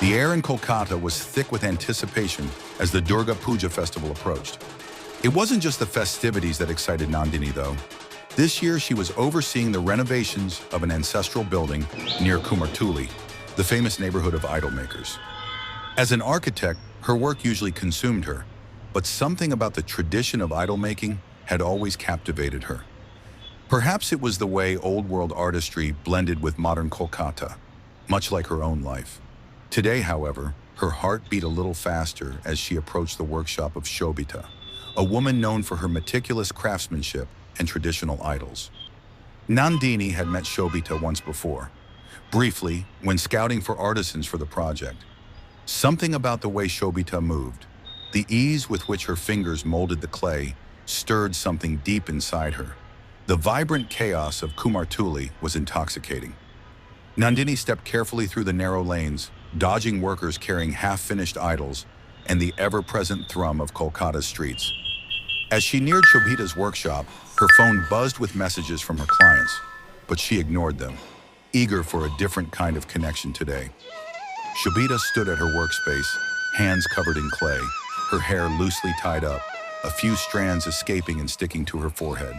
The air in Kolkata was thick with anticipation as the Durga Puja festival approached. It wasn't just the festivities that excited Nandini, though. This year, she was overseeing the renovations of an ancestral building near Kumartuli, the famous neighborhood of idol makers. As an architect, her work usually consumed her, but something about the tradition of idol making had always captivated her. Perhaps it was the way old-world artistry blended with modern Kolkata, much like her own life. Today, however, her heart beat a little faster as she approached the workshop of Shobita, a woman known for her meticulous craftsmanship and traditional idols. Nandini had met Shobita once before, briefly when scouting for artisans for the project. Something about the way Shobita moved, the ease with which her fingers molded the clay, stirred something deep inside her. The vibrant chaos of Kumartuli was intoxicating. Nandini stepped carefully through the narrow lanes, dodging workers carrying half-finished idols and the ever-present thrum of Kolkata's streets. As she neared Shobita's workshop, her phone buzzed with messages from her clients, but she ignored them, eager for a different kind of connection today. Shobita stood at her workspace, hands covered in clay, her hair loosely tied up, a few strands escaping and sticking to her forehead.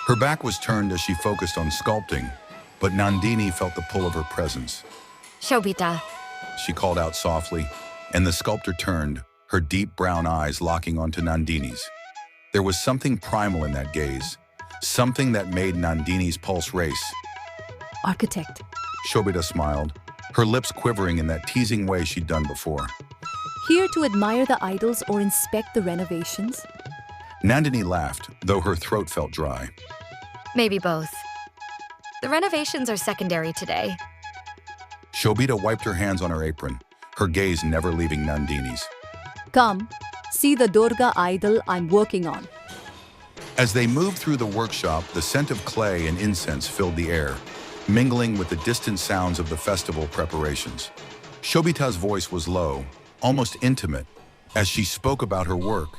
Her back was turned as she focused on sculpting, but Nandini felt the pull of her presence. Shobita, She called out softly, and the sculptor turned, her deep brown eyes locking onto Nandini's. There was something primal in that gaze, something that made Nandini's pulse race. Architect. Shobita smiled, her lips quivering in that teasing way she'd done before. Here to admire the idols or inspect the renovations? Nandini laughed, though her throat felt dry. maybe both. The renovations are secondary today. Shobita wiped her hands on her apron, her gaze never leaving Nandini's. Come, see the Durga idol I'm working on. As they moved through the workshop, the scent of clay and incense filled the air, mingling with the distant sounds of the festival preparations. Shobita's voice was low, almost intimate, as she spoke about her work,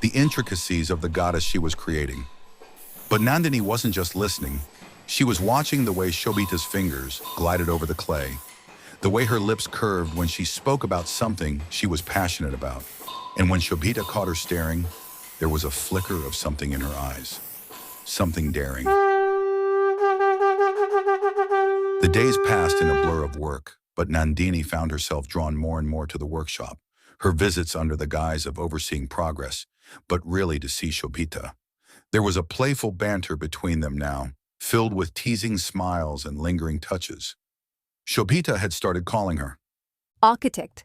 the intricacies of the goddess she was creating. But Nandini wasn't just listening. She was watching the way Shobita's fingers glided over the clay, the way her lips curved when she spoke about something she was passionate about. And when Shobita caught her staring, there was a flicker of something in her eyes, something daring. The days passed in a blur of work, but Nandini found herself drawn more and more to the workshop, her visits under the guise of overseeing progress, but really to see Shobita. There was a playful banter between them now, filled with teasing smiles and lingering touches. Shobita had started calling her Architect.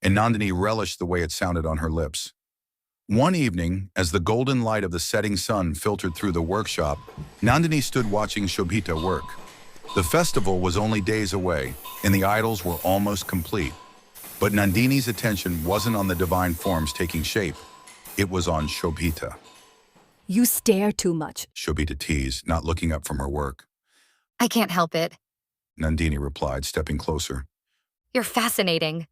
and Nandini relished the way it sounded on her lips. One evening, as the golden light of the setting sun filtered through the workshop, Nandini stood watching Shobita work. The festival was only days away, and the idols were almost complete. But Nandini's attention wasn't on the divine forms taking shape. It was on Shobita. You stare too much. Shobita teased, not looking up from her work. I can't help it. Nandini replied, stepping closer. You're fascinating.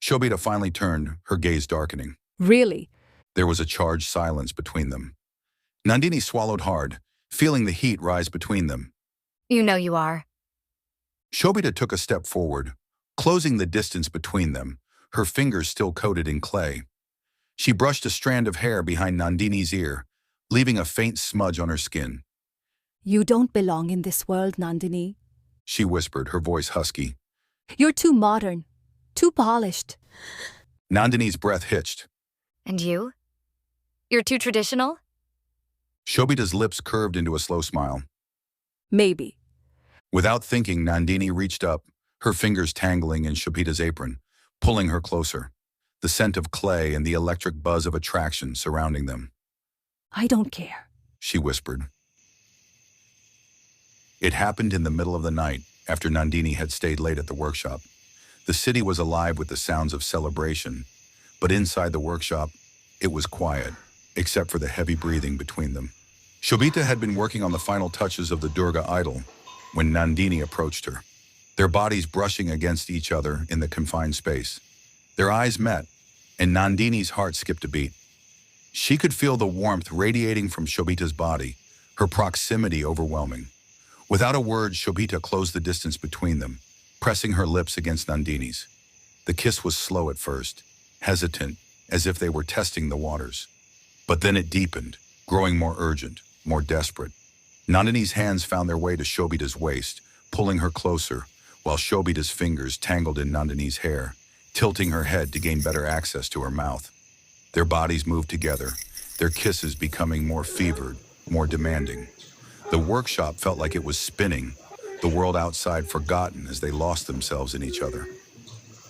Shobita finally turned, her gaze darkening. Really? There was a charged silence between them. Nandini swallowed hard, feeling the heat rise between them. You know you are. Shobita took a step forward, closing the distance between them, her fingers still coated in clay. She brushed a strand of hair behind Nandini's ear, leaving a faint smudge on her skin. You don't belong in this world, Nandini. She whispered, her voice husky. You're too modern, too polished. Nandini's breath hitched. And you? You're too traditional? Shobita's lips curved into a slow smile. Maybe. Without thinking, Nandini reached up, her fingers tangling in Shobita's apron, pulling her closer, the scent of clay and the electric buzz of attraction surrounding them. I don't care. She whispered. It happened in the middle of the night, after Nandini had stayed late at the workshop. The city was alive with the sounds of celebration, but inside the workshop, it was quiet, except for the heavy breathing between them. Shobita had been working on the final touches of the Durga idol when Nandini approached her, their bodies brushing against each other in the confined space. Their eyes met, and Nandini's heart skipped a beat. She could feel the warmth radiating from Shobita's body, her proximity overwhelming. Without a word, Shobita closed the distance between them, pressing her lips against Nandini's. The kiss was slow at first, hesitant, as if they were testing the waters. But then it deepened, growing more urgent, more desperate. Nandini's hands found their way to Shobita's waist, pulling her closer, while Shobita's fingers tangled in Nandini's hair, tilting her head to gain better access to her mouth. Their bodies moved together, their kisses becoming more fevered, more demanding. The workshop felt like it was spinning, the world outside forgotten as they lost themselves in each other.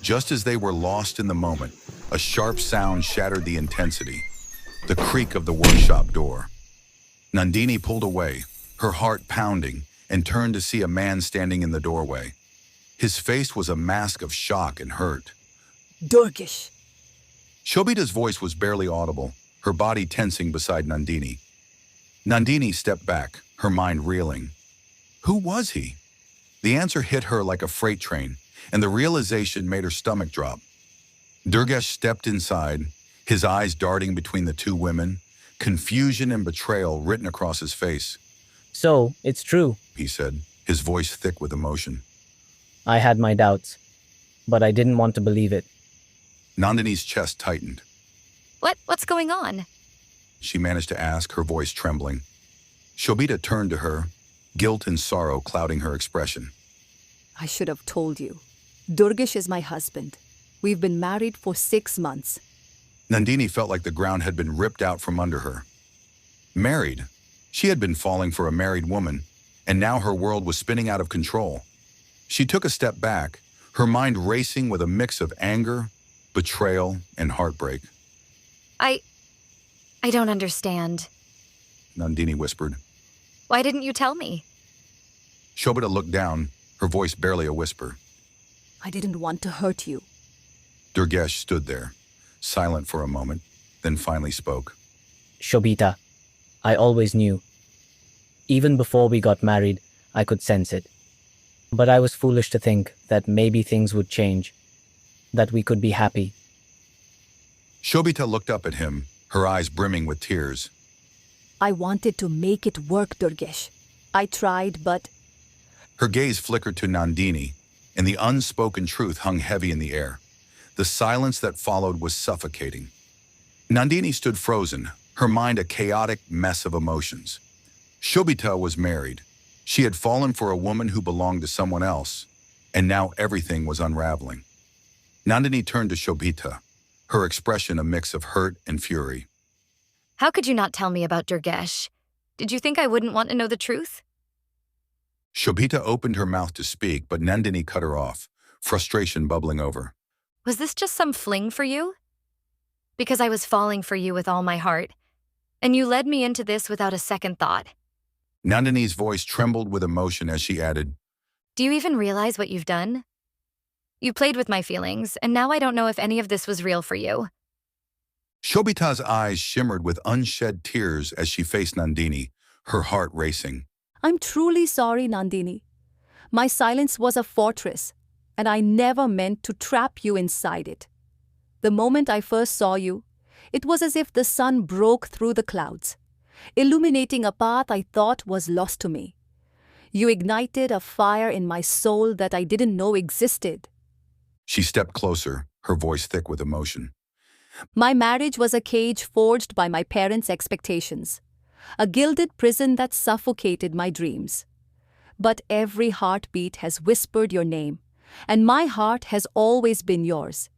Just as they were lost in the moment, a sharp sound shattered the intensity. The creak of the workshop door. Nandini pulled away, her heart pounding, and turned to see a man standing in the doorway. His face was a mask of shock and hurt. Durgish. Shobita's voice was barely audible, her body tensing beside Nandini. Nandini stepped back, her mind reeling. Who was he? The answer hit her like a freight train, and the realization made her stomach drop. Durgesh stepped inside, his eyes darting between the two women, confusion and betrayal written across his face. So, it's true. He said, his voice thick with emotion. I had my doubts, but I didn't want to believe it. Nandini's chest tightened. What's going on? She managed to ask, her voice trembling. Shobita turned to her, guilt and sorrow clouding her expression. I should have told you. Durgish is my husband. We've been married for 6 months. Nandini felt like the ground had been ripped out from under her. Married. She had been falling for a married woman, and now her world was spinning out of control. She took a step back, her mind racing with a mix of anger, betrayal, and heartbreak. I don't understand. Nandini whispered. Why didn't you tell me? Shobita looked down, her voice barely a whisper. I didn't want to hurt you. Durgesh stood there, silent for a moment, then finally spoke. Shobita, I always knew. Even before we got married, I could sense it. But I was foolish to think that maybe things would change, that we could be happy. Shobita looked up at him, her eyes brimming with tears. I wanted to make it work, Durgesh. I tried, but... Her gaze flickered to Nandini, and the unspoken truth hung heavy in the air. The silence that followed was suffocating. Nandini stood frozen, her mind a chaotic mess of emotions. Shobita was married. She had fallen for a woman who belonged to someone else, and now everything was unraveling. Nandini turned to Shobita, her expression a mix of hurt and fury. How could you not tell me about Durgesh? Did you think I wouldn't want to know the truth? Shobita opened her mouth to speak, but Nandini cut her off, frustration bubbling over. Was this just some fling for you? Because I was falling for you with all my heart, and you led me into this without a second thought. Nandini's voice trembled with emotion as she added, Do you even realize what you've done? You played with my feelings, and now I don't know if any of this was real for you. Shobita's eyes shimmered with unshed tears as she faced Nandini, her heart racing. I'm truly sorry, Nandini. My silence was a fortress, and I never meant to trap you inside it. The moment I first saw you, it was as if the sun broke through the clouds, illuminating a path I thought was lost to me. You ignited a fire in my soul that I didn't know existed. She stepped closer, her voice thick with emotion. My marriage was a cage forged by my parents' expectations, a gilded prison that suffocated my dreams. But every heartbeat has whispered your name, and my heart has always been yours,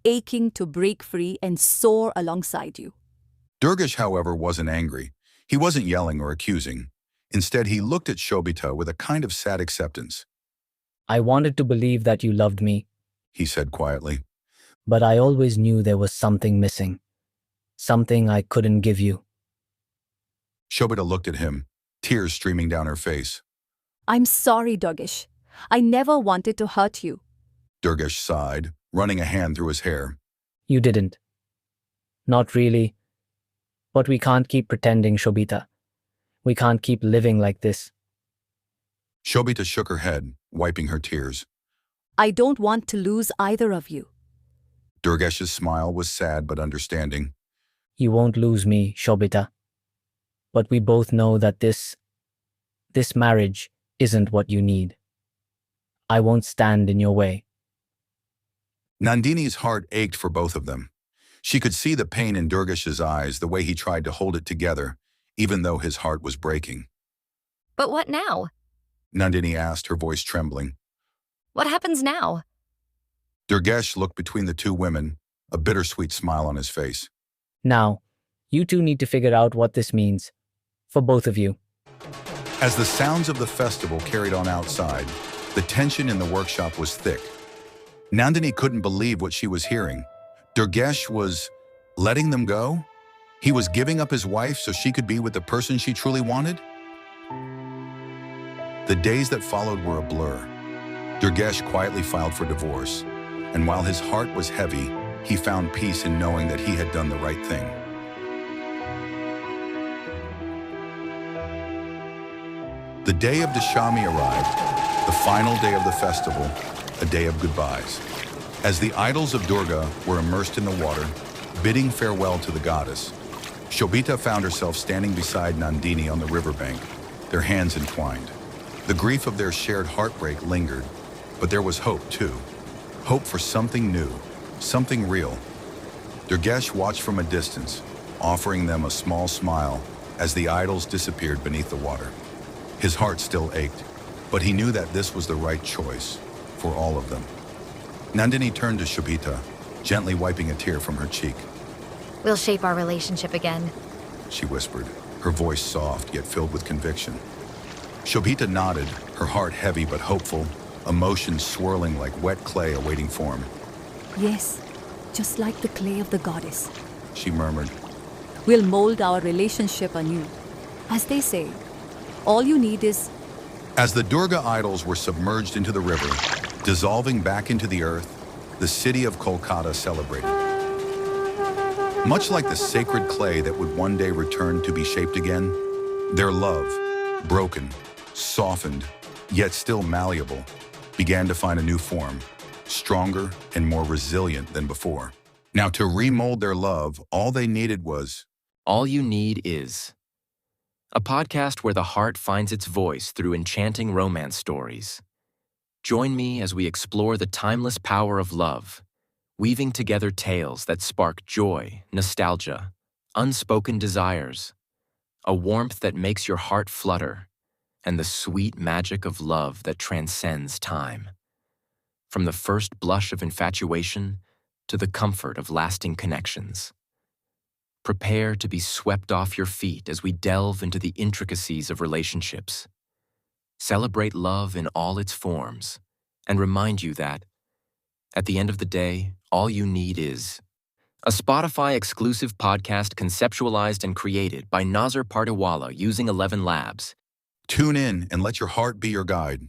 aching to break free and soar alongside you. Durgesh, however, wasn't angry. He wasn't yelling or accusing. Instead, he looked at Shobita with a kind of sad acceptance. I wanted to believe that you loved me, He said quietly. but I always knew there was something missing. Something I couldn't give you. Shobita looked at him, tears streaming down her face. I'm sorry, Durgesh. I never wanted to hurt you. Durgesh sighed, running a hand through his hair. You didn't. Not really. But we can't keep pretending, Shobita. We can't keep living like this. Shobita shook her head, wiping her tears. I don't want to lose either of you. Durgesh's smile was sad but understanding. You won't lose me, Shobita. But we both know that this marriage isn't what you need. I won't stand in your way. Nandini's heart ached for both of them. She could see the pain in Durgash's eyes, the way he tried to hold it together, even though his heart was breaking. But what now? Nandini asked, her voice trembling. What happens now? Durgesh looked between the two women, a bittersweet smile on his face. Now, you two need to figure out what this means. For both of you. As the sounds of the festival carried on outside, the tension in the workshop was thick. Nandini couldn't believe what she was hearing. Durgesh was letting them go? He was giving up his wife so she could be with the person she truly wanted? The days that followed were a blur. Durgesh quietly filed for divorce, and while his heart was heavy, he found peace in knowing that he had done the right thing. The day of Dashami arrived, the final day of the festival, a day of goodbyes. As the idols of Durga were immersed in the water, bidding farewell to the goddess, Shobita found herself standing beside Nandini on the riverbank, their hands entwined. The grief of their shared heartbreak lingered, but there was hope too. Hope for something new, something real. Durgesh watched from a distance, offering them a small smile as the idols disappeared beneath the water. His heart still ached, but he knew that this was the right choice for all of them. Nandini turned to Shobita, gently wiping a tear from her cheek. We'll shape our relationship again. She whispered, her voice soft yet filled with conviction. Shobita nodded, her heart heavy but hopeful, emotions swirling like wet clay awaiting form. Yes, just like the clay of the goddess. She murmured. We'll mold our relationship anew. As they say, all you need is... As the Durga idols were submerged into the river, dissolving back into the earth, the city of Kolkata celebrated. Much like the sacred clay that would one day return to be shaped again, their love, broken, softened, yet still malleable, began to find a new form, stronger and more resilient than before. Now, to remold their love, all they needed was... All You Need Is. A podcast where the heart finds its voice through enchanting romance stories. Join me as we explore the timeless power of love, weaving together tales that spark joy, nostalgia, unspoken desires, a warmth that makes your heart flutter, and the sweet magic of love that transcends time. From the first blush of infatuation to the comfort of lasting connections. Prepare to be swept off your feet as we delve into the intricacies of relationships. Celebrate love in all its forms, and remind you that, at the end of the day, all you need is a Spotify-exclusive podcast conceptualized and created by Nazar Partiwala using 11 Labs. Tune in and let your heart be your guide.